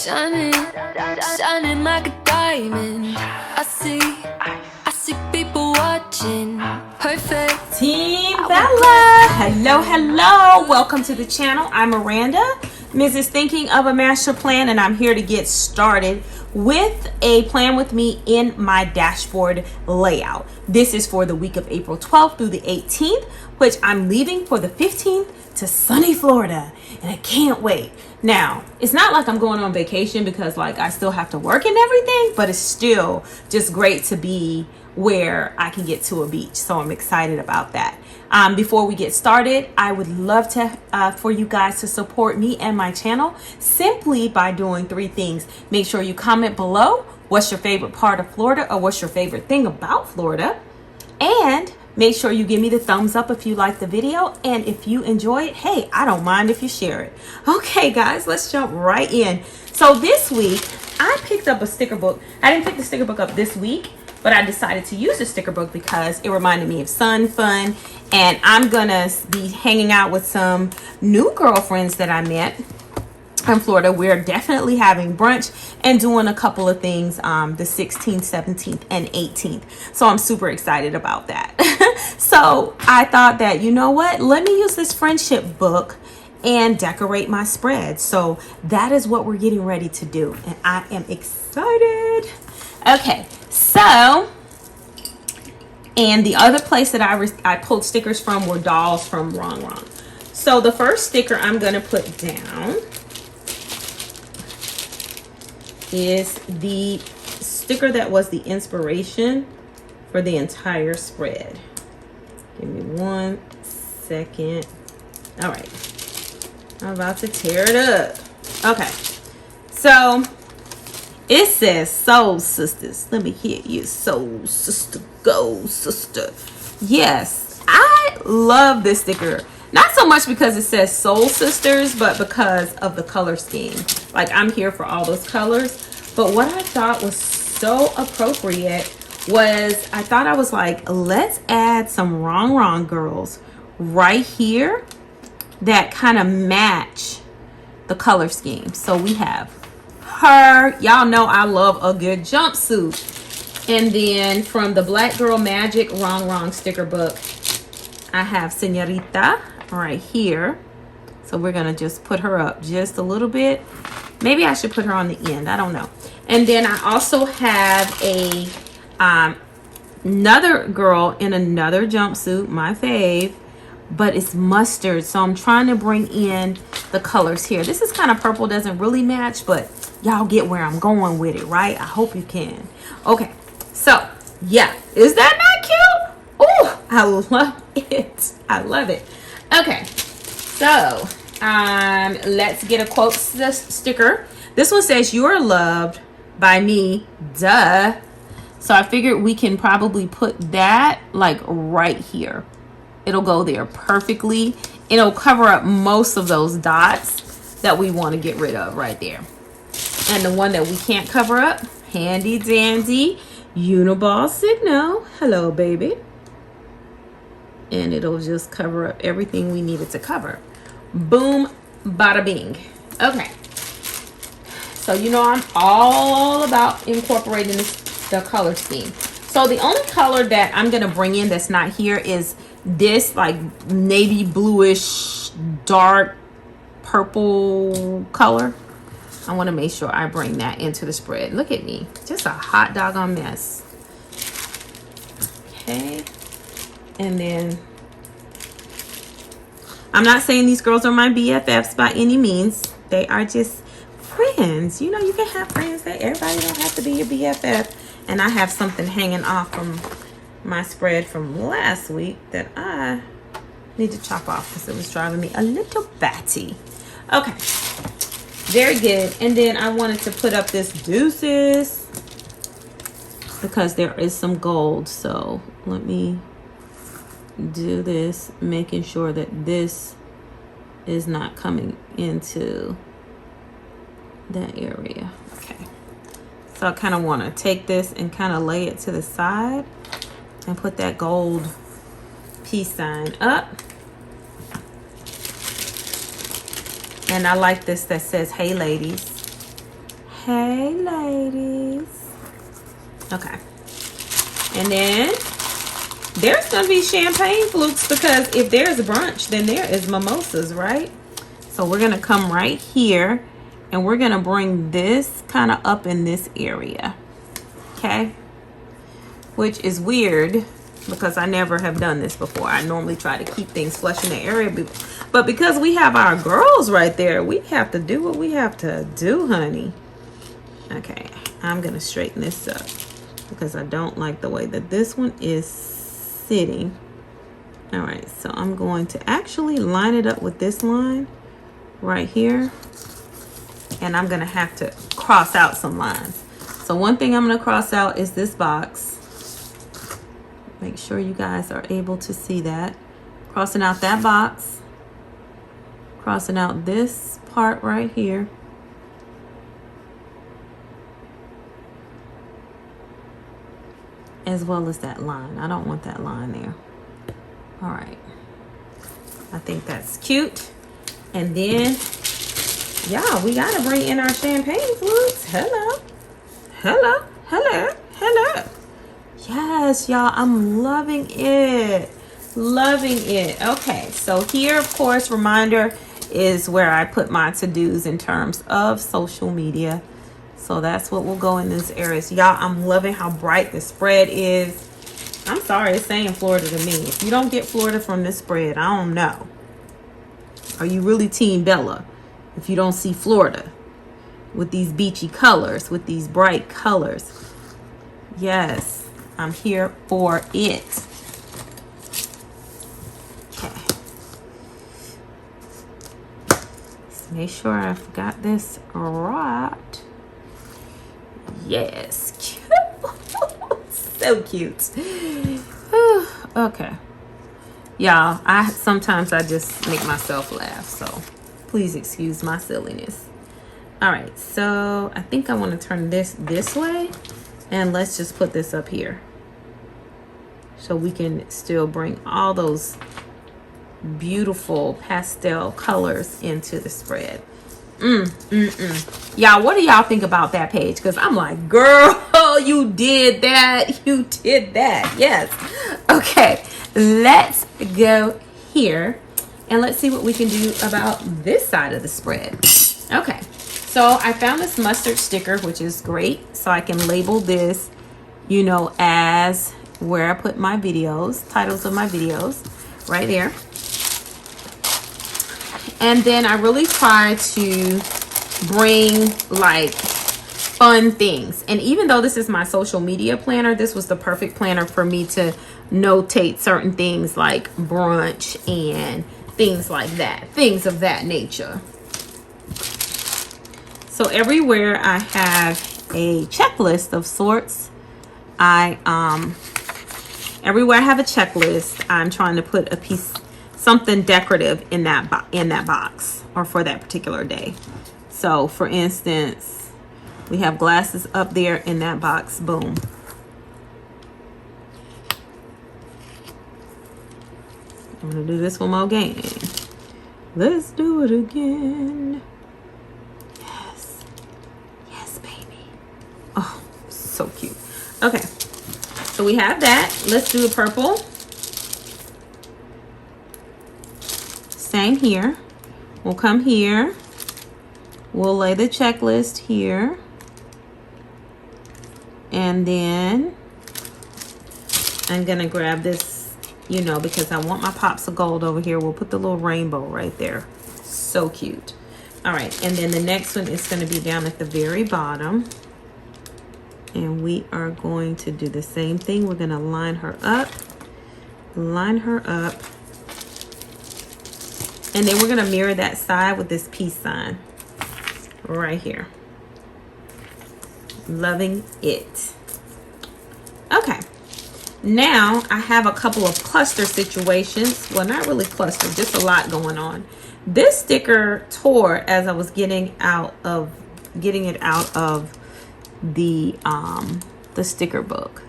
Shining, shining like a diamond. I see people watching. Perfect. Team Bella, hello. Welcome to the channel. I'm Miranda, Mrs. Thinking of a Master Plan, and I'm here to get started with a plan with me in my dashboard layout. This is for the week of April 12th through the 18th, which I'm leaving for the 15th to sunny Florida, and I can't wait. Now, it's not like I'm going on vacation because I still have to work and everything, but it's still just great to be where I can get to a beach. So I'm excited about that. Before we get started, I would love to for you guys to support me and my channel simply by doing three things. Make sure you comment below what's your favorite part of Florida or what's your favorite thing about Florida. And make sure you give me the thumbs up if you like the video. And if you enjoy it, hey, I don't mind if you share it. Okay, guys, let's jump right in. So this week, I picked up a sticker book. I didn't pick the sticker book up this week, but I decided to use the sticker book because it reminded me of fun. And I'm gonna be hanging out with some new girlfriends that I met in Florida. We're definitely having brunch and doing a couple of things the 16th, 17th, and 18th. So I'm super excited about that. So I thought that, you know what? Let me use this friendship book and decorate my spread. So that is what we're getting ready to do. And I am excited. Okay, so, and the other place that I pulled stickers from were dolls from Wrong. So the first sticker I'm going to put down is the sticker that was the inspiration for the entire spread. Give me 1 second. All right, I'm about to tear it up. Okay, so it says Soul Sisters. Let me hear you, Soul Sister. Go, sister. Yes, I love this sticker. Not so much because it says Soul Sisters, but because of the color scheme. I'm here for all those colors. But what I thought was so appropriate was, I was like, let's add some Wrong girls right here that kind of match the color scheme. So we have her. Y'all know I love a good jumpsuit. And then from the Black Girl Magic Wrong sticker book, I have Señorita right here. So we're gonna just put her up just a little bit. Maybe I should put her on the end, I don't know. And then I also have a another girl in another jumpsuit, my fave, but it's mustard. So I'm trying to bring in the colors here. This is kind of purple, doesn't really match, but y'all get where I'm going with it, right? I hope you can. Okay, so yeah, is that not cute? Oh, I love it. I love it. Okay, so let's get a quote sticker. This one says, "You're loved by me, duh." So I figured we can probably put that right here. It'll go there perfectly. It'll cover up most of those dots that we want to get rid of right there. And the one that we can't cover up, handy dandy Uniball signal. Hello, baby. And it'll just cover up everything we needed to cover. Boom, bada bing. Okay. So you know I'm all about incorporating the color scheme. So the only color that I'm gonna bring in that's not here is this navy bluish dark purple color. I want to make sure I bring that into the spread. Look at me, just a hot doggone mess. Okay, and then I'm not saying these girls are my BFFs by any means. They are just friends. You know, you can have friends that everybody don't have to be your BFF. And I have something hanging off from my spread from last week that I need to chop off because it was driving me a little batty. Okay, very good. And then I wanted to put up this Deuces because there is some gold. So let me do this, making sure that this is not coming into that area. Okay, so I kind of want to take this and kind of lay it to the side and put that gold peace sign up. And I like this that says, "Hey ladies." Hey, ladies. Okay. And then there's going to be champagne flukes because if there's brunch, then there is mimosas, right? So we're going to come right here and we're going to bring this kind of up in this area. Okay. Which is weird because I never have done this before. I normally try to keep things flush in the area. But because we have our girls right there, we have to do what we have to do, honey. Okay. I'm going to straighten this up because I don't like the way that this one is sitting. All right. So I'm going to actually line it up with this line right here. And I'm going to have to cross out some lines. So one thing I'm going to cross out is this box. Make sure you guys are able to see that. Crossing out that box. Crossing out this part right here. As well as that line. I don't want that line there. All right. I think that's cute. And then, y'all, we got to bring in our champagne flutes. Hello. Hello. Hello. Hello. Yes, y'all, I'm loving it. Loving it. Okay, so here, of course, reminder is where I put my to-dos in terms of social media. So that's what will go in this area. So y'all, I'm loving how bright the spread is. I'm sorry, it's saying Florida to me. If you don't get Florida from this spread, I don't know. Are you really Team Bella if you don't see Florida with these beachy colors, with these bright colors? Yes. I'm here for it. Okay. Let's make sure I've got this right. Yes. So cute. Okay. Y'all, sometimes I just make myself laugh, so please excuse my silliness. All right, so I think I want to turn this way. And let's just put this up here so we can still bring all those beautiful pastel colors into the spread. Y'all, what do y'all think about that page? Because I'm like, girl, you did that. You did that. Yes. Okay, let's go here and let's see what we can do about this side of the spread. Okay. So I found this mustard sticker, which is great. So I can label this, you know, as where I put my videos, titles of my videos, right there. And then I really try to bring like fun things. And even though this is my social media planner, this was the perfect planner for me to notate certain things like brunch and things like that, things of that nature. So everywhere I have a checklist of sorts, everywhere I have a checklist, I'm trying to put a piece, something decorative in that box or for that particular day. So for instance, we have glasses up there in that box. Boom. I'm gonna do this one more again. Let's do it again. Oh, so cute. Okay, so we have that. Let's do a purple. Same here. We'll come here. We'll lay the checklist here. And then I'm gonna grab this, you know, because I want my pops of gold over here. We'll put the little rainbow right there. So cute. All right, and then the next one is gonna be down at the very bottom. And we are going to do the same thing. We're going to line her up. Line her up. And then we're going to mirror that side with this peace sign. Right here. Loving it. Okay. Now I have a couple of cluster situations. Well, not really cluster. Just a lot going on. This sticker tore as I was getting it out of the sticker book.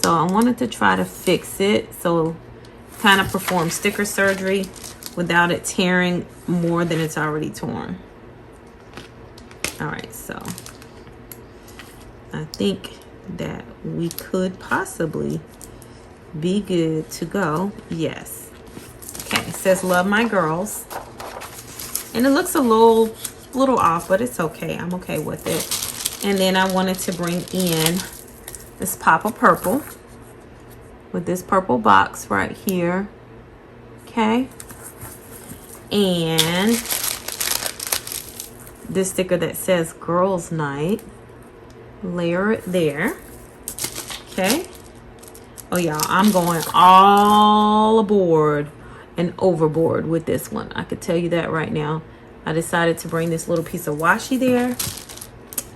So I wanted to try to fix it, so kind of perform sticker surgery without it tearing more than it's already torn. All right, so I think that we could possibly be good to go. Yes. Okay, it says love my girls. And it looks a little off, but it's okay. I'm okay with it. And then I wanted to bring in this pop of purple with this purple box right here. Okay. And this sticker that says girls night. Layer it there. Okay. Oh y'all, I'm going all aboard and overboard with this one. I could tell you that right now. I decided to bring this little piece of washi there,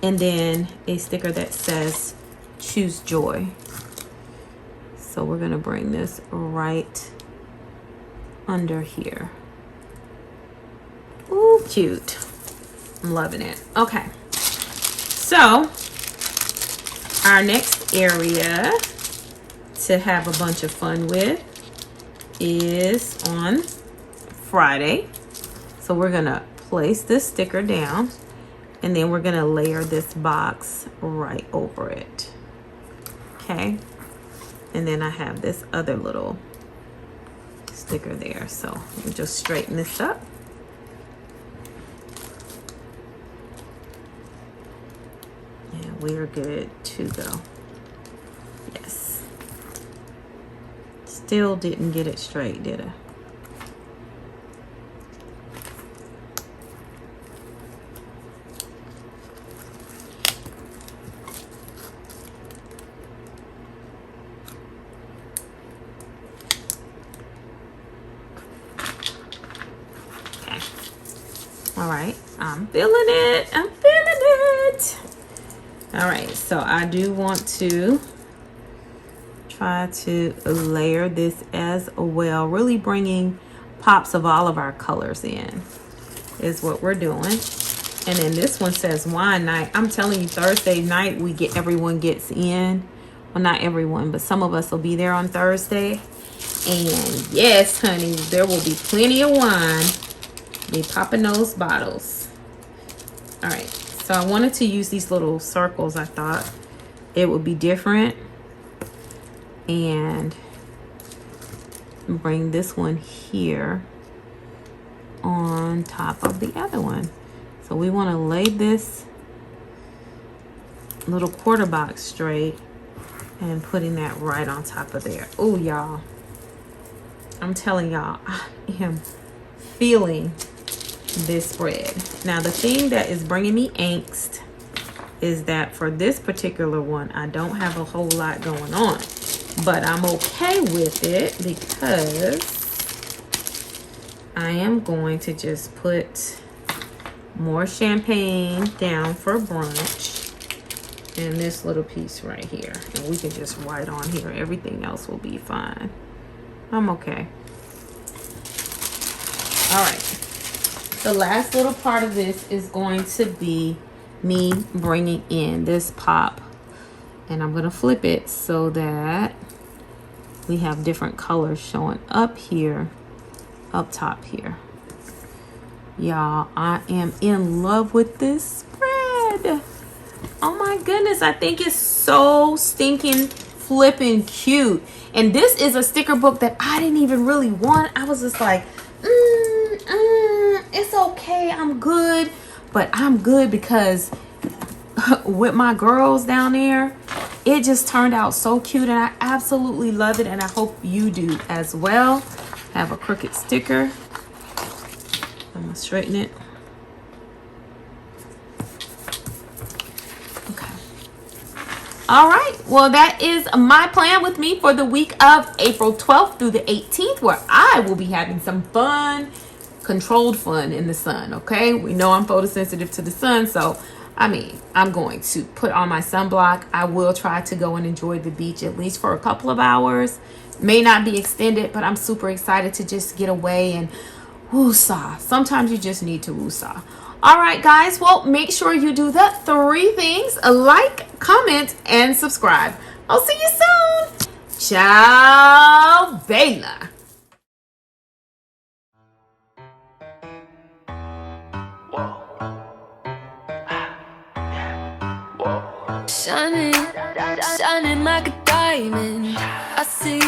and then a sticker that says choose joy. So we're gonna bring this right under here. Ooh, cute. I'm loving it. Okay, so our next area to have a bunch of fun with is on Friday. So we're gonna place this sticker down, and then we're gonna layer this box right over it. Okay, and then I have this other little sticker there. So let me just straighten this up. And we're good to go. Yes. Still didn't get it straight, did I? Okay. All right. I'm feeling it. I'm feeling it. All right. So I do want to try to layer this as well, really bringing pops of all of our colors in is what we're doing. And then this one says wine night. I'm telling you, Thursday night everyone gets in. Well, not everyone, but some of us will be there on Thursday. And yes, honey, there will be plenty of wine. Be popping those bottles. All right, so I wanted to use these little circles. I thought it would be different. And bring this one here on top of the other one. So we want to lay this little quarter box straight and putting that right on top of there. Oh, y'all, I'm telling y'all, I am feeling this spread. Now, the thing that is bringing me angst is that for this particular one, I don't have a whole lot going on. But I'm okay with it because I am going to just put more champagne down for brunch and this little piece right here. And we can just write on here. Everything else will be fine. I'm okay. All right. The last little part of this is going to be me bringing in this pop. And I'm going to flip it so that we have different colors showing up here, up top here. Y'all, I am in love with this spread. Oh my goodness, I think it's so stinking flipping cute. And this is a sticker book that I didn't even really want. I was just like, it's okay, I'm good. But I'm good because with my girls down there, it just turned out so cute, and I absolutely love it, and I hope you do as well. I have a crooked sticker. I'm gonna straighten it. Okay. All right, well, that is my plan with me for the week of April 12th through the 18th, where I will be having some fun, controlled fun in the sun. Okay, we know I'm photosensitive to the sun, so I mean, I'm going to put on my sunblock. I will try to go and enjoy the beach at least for a couple of hours. May not be extended, but I'm super excited to just get away and woosah. Sometimes you just need to woosah. All right, guys. Well, make sure you do the 3 things: like, comment, and subscribe. I'll see you soon. Ciao, Bella. Whoa. shining, shining like a diamond. I see